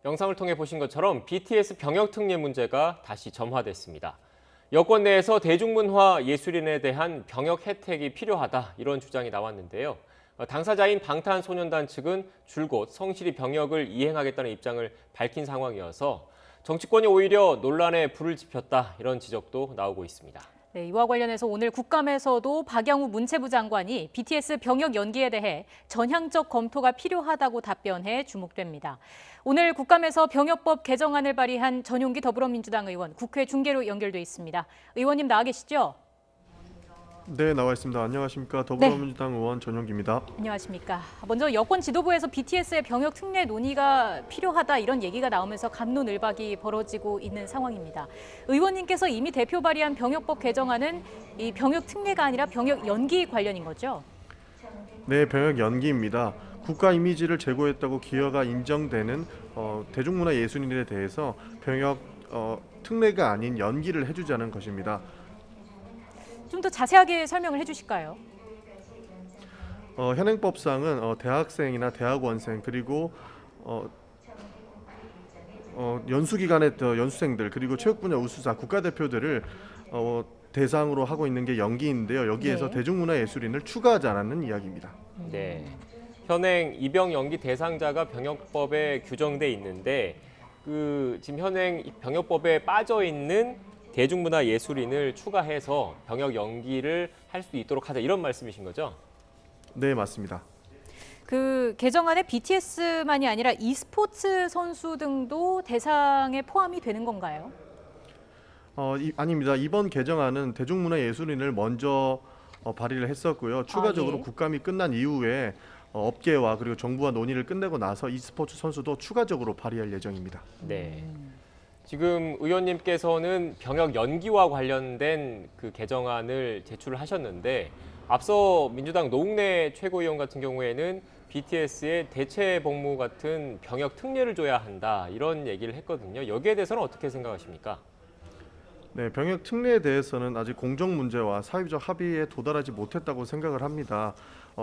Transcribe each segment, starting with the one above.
영상을 통해 보신 것처럼 BTS 병역 특례 문제가 다시 점화됐습니다. 여권 내에서 대중문화 예술인에 대한 병역 혜택이 필요하다 이런 주장이 나왔는데요. 당사자인 방탄소년단 측은 줄곧 성실히 병역을 이행하겠다는 입장을 밝힌 상황이어서 정치권이 오히려 논란에 불을 지폈다 이런 지적도 나오고 있습니다. 네, 이와 관련해서 오늘 국감에서도 박영우 문체부 장관이 BTS 병역 연기에 대해 전향적 검토가 필요하다고 답변해 주목됩니다. 오늘 국감에서 병역법 개정안을 발의한 전용기 더불어민주당 의원 국회 중계로 연결돼 있습니다. 의원님 나와 계시죠? 네, 나와 있습니다. 안녕하십니까. 더불어민주당 의원 전용기입니다. 안녕하십니까. 먼저 여권 지도부에서 BTS의 병역 특례 논의가 필요하다 이런 얘기가 나오면서 갑론을박이 벌어지고 있는 상황입니다. 의원님께서 이미 대표 발의한 병역법 개정안은 이 병역 특례가 아니라 병역 연기 관련인 거죠? 네, 병역 연기입니다. 국가 이미지를 제고했다고 기여가 인정되는 대중문화 예술인에 대해서 병역 특례가 아닌 연기를 해주자는 것입니다. 좀 더 자세하게 설명을 해주실까요? 현행법상은 대학생이나 대학원생 그리고 연수기간의 연수생들 그리고 체육 분야 우수자 국가대표들을 대상으로 하고 있는 게 연기인데요. 여기에서 네. 대중문화 예술인을 추가하지 않는 이야기입니다. 네, 현행 입영 연기 대상자가 병역법에 규정돼 있는데 지금 현행 병역법에 빠져 있는 대중문화 예술인을 추가해서 병역 연기를 할 수 있도록 하자 이런 말씀이신 거죠? 네, 맞습니다. 그 개정안에 BTS만이 아니라 e스포츠 선수 등도 대상에 포함이 되는 건가요? 아닙니다. 이번 개정안은 대중문화 예술인을 먼저 발의를 했었고요. 추가적으로 예. 국감이 끝난 이후에 업계와 그리고 정부와 논의를 끝내고 나서 e스포츠 선수도 추가적으로 발의할 예정입니다. 네. 지금 의원님께서는 병역 연기와 관련된 그 개정안을 제출을 하셨는데 앞서 민주당 노웅래 최고위원 같은 경우에는 BTS의 대체 복무 같은 병역 특례를 줘야 한다 이런 얘기를 했거든요. 여기에 대해서는 어떻게 생각하십니까? 네, 병역 특례에 대해서는 아직 공정 문제와 사회적 합의에 도달하지 못했다고 생각을 합니다.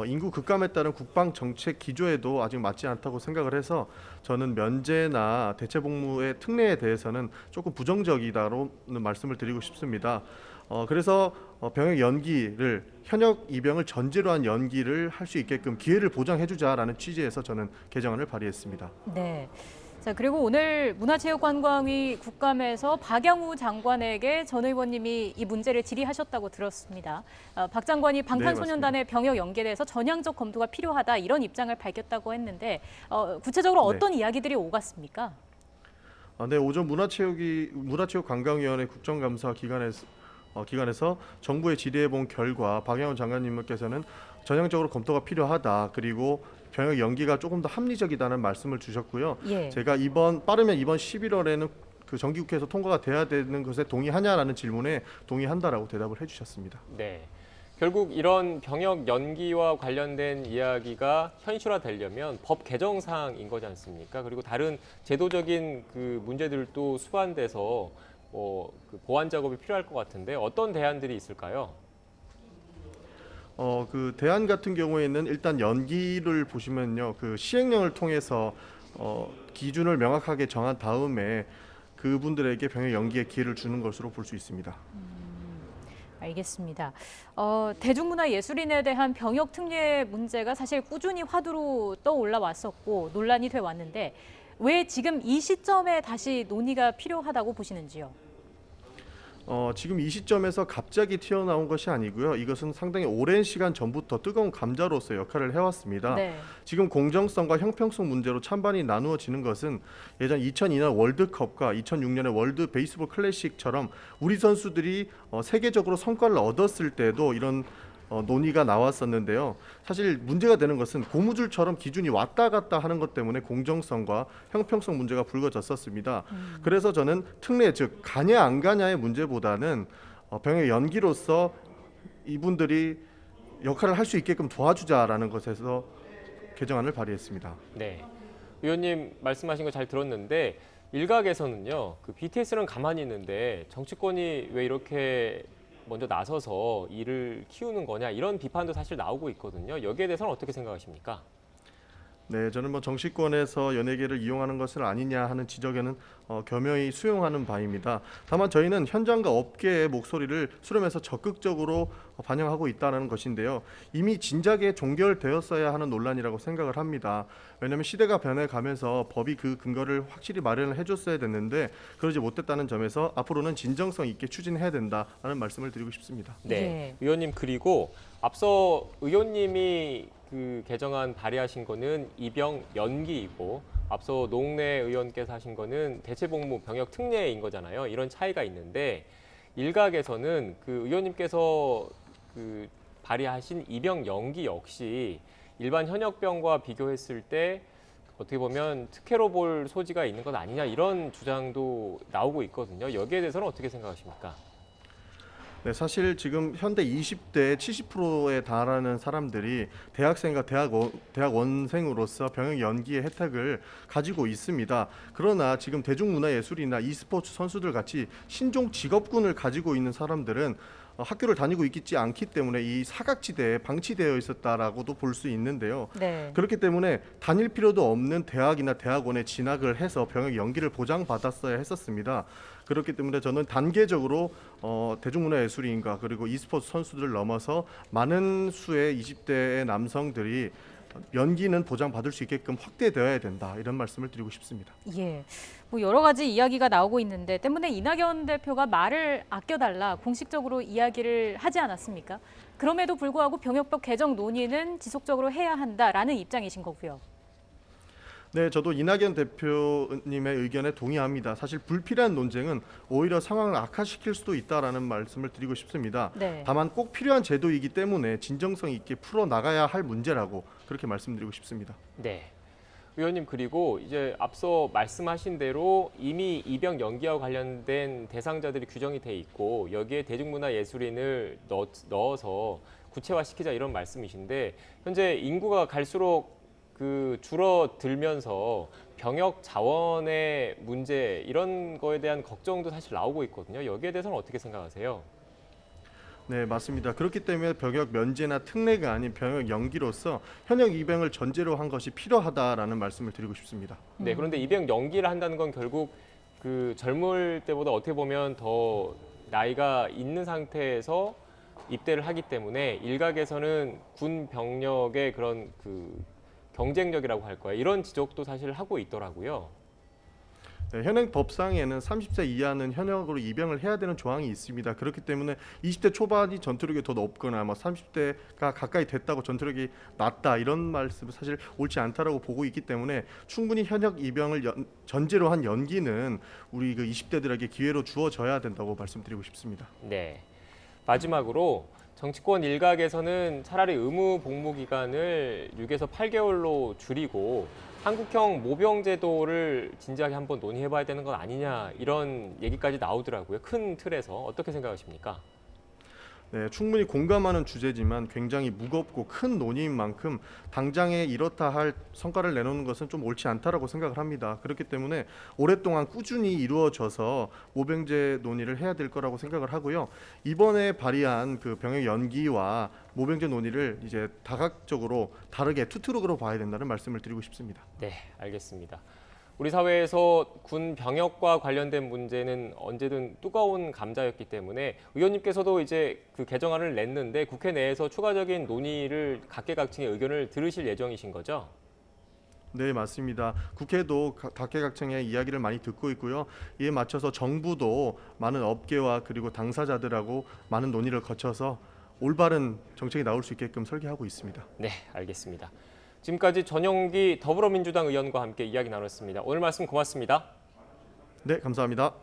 인구 급감에 따른 국방 정책 기조에도 아직 맞지 않다고 생각을 해서 저는 면제나 대체 복무의 특례에 대해서는 조금 부정적이다라는 말씀을 드리고 싶습니다. 그래서 병역 연기를 현역 입영을 전제로 한 연기를 할 수 있게끔 기회를 보장해주자라는 취지에서 저는 개정안을 발의했습니다. 네. 자, 그리고 오늘 문화체육관광위 국감에서 박영우 장관에게 전 의원님이 이 문제를 질의하셨다고 들었습니다. 박 장관이 방탄소년단의 병역 연계에 대해서 전향적 검토가 필요하다 이런 입장을 밝혔다고 했는데 구체적으로 어떤 이야기들이 오갔습니까? 네, 오전 문화체육관광위원회 국정감사 기관에서 정부에 질의해본 결과 박영우 장관님께서는 전향적으로 검토가 필요하다. 그리고 병역 연기가 조금 더 합리적이다는 말씀을 주셨고요. 예. 제가 빠르면 이번 11월에는 그 정기국회에서 통과가 돼야 되는 것에 동의하냐라는 질문에 동의한다라고 대답을 해주셨습니다. 네. 결국 이런 병역 연기와 관련된 이야기가 현실화되려면 법 개정 사항인 거지 않습니까? 그리고 다른 제도적인 그 문제들도 수반돼서 그 보완 작업이 필요할 것 같은데 어떤 대안들이 있을까요? 그 대안 같은 경우에는 일단 연기를 보시면요, 그 시행령을 통해서 기준을 명확하게 정한 다음에 그분들에게 병역 연기의 기회를 주는 것으로 볼 수 있습니다. 알겠습니다. 대중문화 예술인에 대한 병역 특례 문제가 사실 꾸준히 화두로 떠올라 왔었고 논란이 돼 왔는데 왜 지금 이 시점에 다시 논의가 필요하다고 보시는지요? 지금 이 시점에서 갑자기 튀어나온 것이 아니고요. 이것은 상당히 오랜 시간 전부터 뜨거운 감자로서 역할을 해왔습니다. 네. 지금 공정성과 형평성 문제로 찬반이 나누어지는 것은 예전 2002년 월드컵과 2006년의 월드 베이스볼 클래식처럼 우리 선수들이 세계적으로 성과를 얻었을 때도 이런 논의가 나왔었는데요. 사실 문제가 되는 것은 고무줄처럼 기준이 왔다 갔다 하는 것 때문에 공정성과 형평성 문제가 불거졌었습니다. 그래서 저는 특례 즉 가냐 안 가냐의 문제보다는 병역 연기로서 이분들이 역할을 할 수 있게끔 도와주자라는 것에서 개정안을 발의했습니다. 네. 의원님 말씀하신 거 잘 들었는데 일각에서는요. 그 BTS는 가만히 있는데 정치권이 왜 이렇게 먼저 나서서 일을 키우는 거냐 이런 비판도 사실 나오고 있거든요. 여기에 대해서는 어떻게 생각하십니까? 네, 저는 뭐 정치권에서 연예계를 이용하는 것은 아니냐 하는 지적에는 겸허히 수용하는 바입니다. 다만 저희는 현장과 업계의 목소리를 수렴해서 적극적으로 반영하고 있다는 것인데요. 이미 진작에 종결되었어야 하는 논란이라고 생각을 합니다. 왜냐하면 시대가 변해가면서 법이 그 근거를 확실히 마련을 해줬어야 됐는데 그러지 못했다는 점에서 앞으로는 진정성 있게 추진해야 된다는 말씀을 드리고 싶습니다. 네, 의원님 그리고 앞서 의원님이 그 개정안 발의하신 거는 입영 연기이고 앞서 노웅래 의원께서 하신 거는 대체복무 병역 특례인 거잖아요. 이런 차이가 있는데 일각에서는 그 의원님께서 그 발의하신 입영 연기 역시 일반 현역병과 비교했을 때 어떻게 보면 특혜로 볼 소지가 있는 것 아니냐 이런 주장도 나오고 있거든요. 여기에 대해서는 어떻게 생각하십니까? 네, 사실 지금 현대 20대 70%에 달하는 사람들이 대학생과 대학원생으로서 병역 연기의 혜택을 가지고 있습니다. 그러나 지금 대중문화예술이나 e스포츠 선수들 같이 신종 직업군을 가지고 있는 사람들은 학교를 다니고 있지 않기 때문에 이 사각지대에 방치되어 있었다라고도 볼 수 있는데요. 네. 그렇기 때문에 다닐 필요도 없는 대학이나 대학원에 진학을 해서 병역 연기를 보장받았어야 했었습니다. 그렇기 때문에 저는 단계적으로 대중문화예술인과 그리고 e스포츠 선수들을 넘어서 많은 수의 20대의 남성들이 연기는 보장받을 수 있게끔 확대되어야 된다 이런 말씀을 드리고 싶습니다. 예. 뭐 여러 가지 이야기가 나오고 있는데 때문에 이낙연 대표가 말을 아껴달라 공식적으로 이야기를 하지 않았습니까? 그럼에도 불구하고 병역법 개정 논의는 지속적으로 해야 한다라는 입장이신 거고요. 네, 저도 이낙연 대표님의 의견에 동의합니다. 사실 불필요한 논쟁은 오히려 상황을 악화시킬 수도 있다라는 말씀을 드리고 싶습니다. 네. 다만 꼭 필요한 제도이기 때문에 진정성 있게 풀어 나가야 할 문제라고 그렇게 말씀드리고 싶습니다. 네. 의원님 그리고 이제 앞서 말씀하신 대로 이미 입영 연기와 관련된 대상자들이 규정이 돼 있고 여기에 대중문화예술인을 넣어서 구체화시키자 이런 말씀이신데 현재 인구가 갈수록 그 줄어들면서 병역 자원의 문제 이런 거에 대한 걱정도 사실 나오고 있거든요. 여기에 대해서는 어떻게 생각하세요? 네, 맞습니다. 그렇기 때문에 병역 면제나 특례가 아닌 병역 연기로서 현역 입영을 전제로 한 것이 필요하다라는 말씀을 드리고 싶습니다. 네, 그런데 입영 연기를 한다는 건 결국 그 젊을 때보다 어떻게 보면 더 나이가 있는 상태에서 입대를 하기 때문에 일각에서는 군 병력의 그런 그 경쟁력이라고 할 거야. 이런 지적도 사실 하고 있더라고요. 네, 현행 법상에는 30세 이하는 현역으로 입영을 해야 되는 조항이 있습니다. 그렇기 때문에 20대 초반이 전투력이 더 높거나 30대가 가까이 됐다고 전투력이 낮다 이런 말씀은 사실 옳지 않다라고 보고 있기 때문에 충분히 현역 입영을 전제로 한 연기는 우리 그 20대들에게 기회로 주어져야 된다고 말씀드리고 싶습니다. 네. 마지막으로 정치권 일각에서는 차라리 의무 복무 기간을 6에서 8개월로 줄이고 한국형 모병 제도를 진지하게 한번 논의해봐야 되는 건 아니냐 이런 얘기까지 나오더라고요. 큰 틀에서 어떻게 생각하십니까? 네, 충분히 공감하는 주제지만 굉장히 무겁고 큰 논의인 만큼 당장에 이렇다 할 성과를 내놓는 것은 좀 옳지 않다라고 생각을 합니다. 그렇기 때문에 오랫동안 꾸준히 이루어져서 모병제 논의를 해야 될 거라고 생각을 하고요. 이번에 발의한 그 병역 연기와 모병제 논의를 이제 다각적으로 다르게 투트럭으로 봐야 된다는 말씀을 드리고 싶습니다. 네, 알겠습니다. 우리 사회에서 군 병역과 관련된 문제는 언제든 뜨거운 감자였기 때문에 의원님께서도 이제 그 개정안을 냈는데 국회 내에서 추가적인 논의를 각계각층의 의견을 들으실 예정이신 거죠? 네, 맞습니다. 국회도 각계각층의 이야기를 많이 듣고 있고요. 이에 맞춰서 정부도 많은 업계와 그리고 당사자들하고 많은 논의를 거쳐서 올바른 정책이 나올 수 있게끔 설계하고 있습니다. 네, 알겠습니다. 지금까지 전영기 더불어민주당 의원과 함께 이야기 나눴습니다. 오늘 말씀 고맙습니다. 네, 감사합니다.